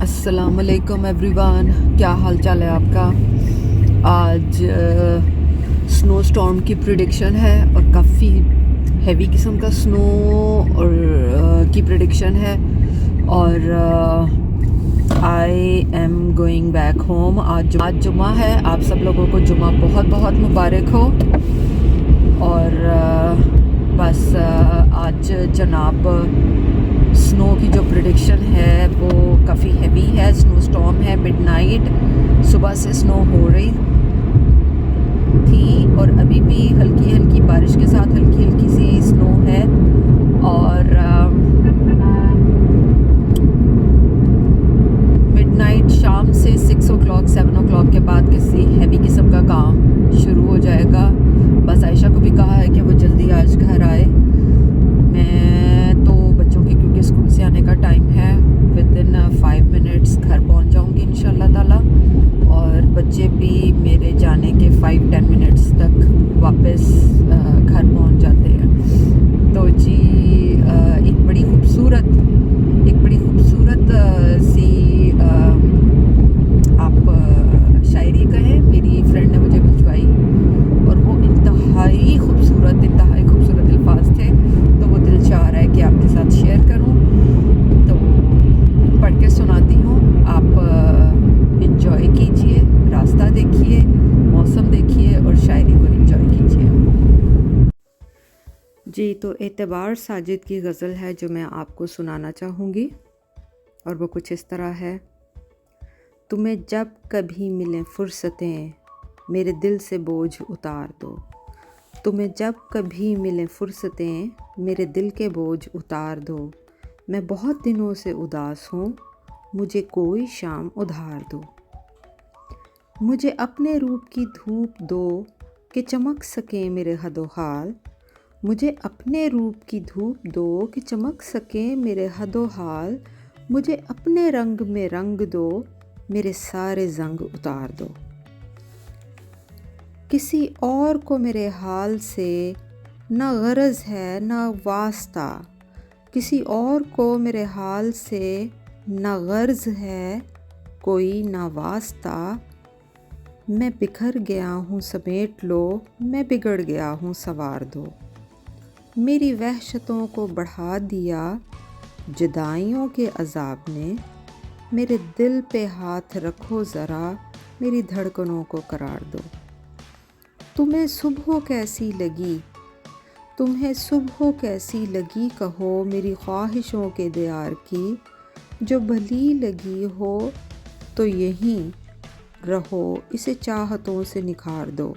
अस्सलाम वालेकुम एवरीवन, क्या हाल चाल है आपका। आज स्नो स्टॉर्म की प्रिडिक्शन है और काफ़ी हैवी किस्म का स्नो और की प्रिडिक्शन है। और I am going back home. आज जुमा है। आप सब लोगों को जुमा बहुत बहुत मुबारक हो। और बस आज जनाब स्नो की जो प्रिडिक्शन है वो काफ़ी हैवी है। स्नो स्टॉर्म है, मिडनाइट सुबह से स्नो हो रही थी और अभी भी हल्की हल्की बारिश के साथ हल्की हल्की सी स्नो है। और मिडनाइट शाम से 6 o'clock 7 o'clock के बाद किसी हैवी किस्म का काम शुरू हो जाएगा। बस आयशा को भी कहा है कि वो जल्दी आज घर आए। मैं तो बच्चों के क्योंकि स्कूल से आने का टाइम है, विद इन 5 मिनट्स घर पहुंच जाऊंगी इंशाल्लाह ताला। और बच्चे भी मेरे जाने के 5-10 मिनट्स तक वापस घर पहुंच जाते हैं। तो जी एक बड़ी खूबसूरत सी आप शायरी कहें, मेरी फ्रेंड ने मुझे भिजवाई और वो इंतहाई खूबसूरत अल्फाज थे। तो वो दिल चाह रहा है कि आपके साथ शेयर करूं, तो पढ़ के सुनाती हूँ। आप इंजॉय कीजिए, रास्ता देखिए, मौसम देखिए और शायरी को इंजॉय कीजिए। जी, तो एतबार साजिद की गज़ल है जो मैं आपको सुनाना चाहूँगी और वो कुछ इस तरह है। तुम्हें जब कभी मिलें फुर्सतें, मेरे दिल से बोझ उतार दो। तुम्हें जब कभी मिलें फुर्सतें, मेरे दिल के बोझ उतार दो। मैं बहुत दिनों से उदास हूँ, मुझे कोई शाम उधार दो। मुझे अपने रूप की धूप दो कि चमक सके मेरे हदो हाल। मुझे अपने रूप की धूप दो कि चमक सके मेरे हदो हाल। मुझे अपने रंग में रंग दो, मेरे सारे जंग उतार दो। किसी और को मेरे हाल से न गरज है न वास्ता। किसी और को मेरे हाल से न गर्ज है कोई न वास्ता। मैं बिखर गया हूँ समेट लो, मैं बिगड़ गया हूँ सवार दो। मेरी वहशतों को बढ़ा दिया जुदाइयों के अजाब ने। मेरे दिल पे हाथ रखो ज़रा, मेरी धड़कनों को करार दो। तुम्हें सुबह कैसी लगी, तुम्हें सुबह कैसी लगी कहो मेरी ख्वाहिशों के दयार की। जो भली लगी हो तो यहीं रहो, इसे चाहतों से निखार दो।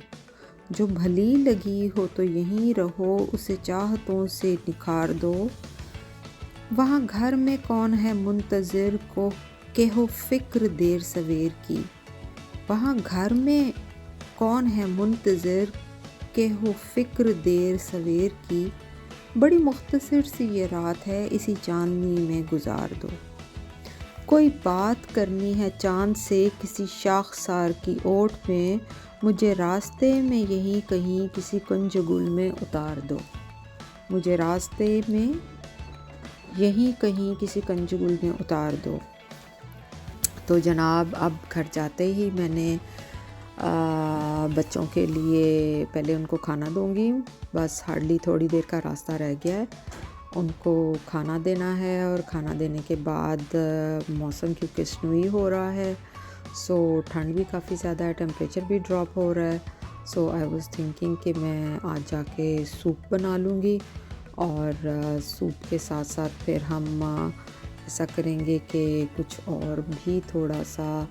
जो भली लगी हो तो यहीं रहो, उसे चाहतों से निखार दो। वहाँ घर में कौन है मुंतज़िर को के हो फ़िक्र देर सवेर की। वहाँ घर में कौन है मुंतज़िर के हो फ़िक्र देर सवेर की। बड़ी मुख्तसर सी ये रात है, इसी चांदनी में गुजार दो। कोई बात करनी है चांद से किसी शाखसार की ओट में। मुझे रास्ते में यहीं कहीं किसी कुंजगुल में उतार दो। मुझे रास्ते में यहीं कहीं किसी कुंजगुल में उतार दो। तो जनाब अब घर जाते ही मैंने बच्चों के लिए पहले उनको खाना दूंगी। बस हार्डली थोड़ी देर का रास्ता रह गया है, उनको खाना देना है। और खाना देने के बाद मौसम क्योंकि स्नोई हो रहा है, सो ठंड भी काफ़ी ज़्यादा है, टेम्परेचर भी ड्रॉप हो रहा है। सो आई वाज थिंकिंग कि मैं आज जाके सूप बना लूँगी और सूप के साथ साथ फिर हम ऐसा करेंगे कि कुछ और भी थोड़ा सा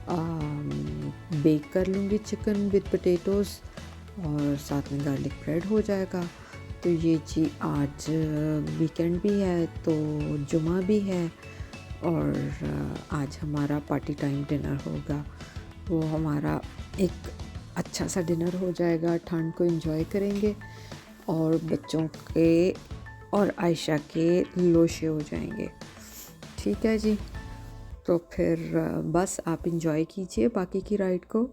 बेक कर लूँगी चिकन विद पोटैटोज़ और साथ में गार्लिक ब्रेड हो जाएगा। तो ये जी आज वीकेंड भी है तो जुमा भी है और आज हमारा पार्टी टाइम डिनर होगा। वो हमारा एक अच्छा सा डिनर हो जाएगा, ठंड को एंजॉय करेंगे और बच्चों के और आयशा के लोशे हो जाएंगे। ठीक है जी, तो फिर बस आप इंजॉय कीजिए बाकी की राइड को।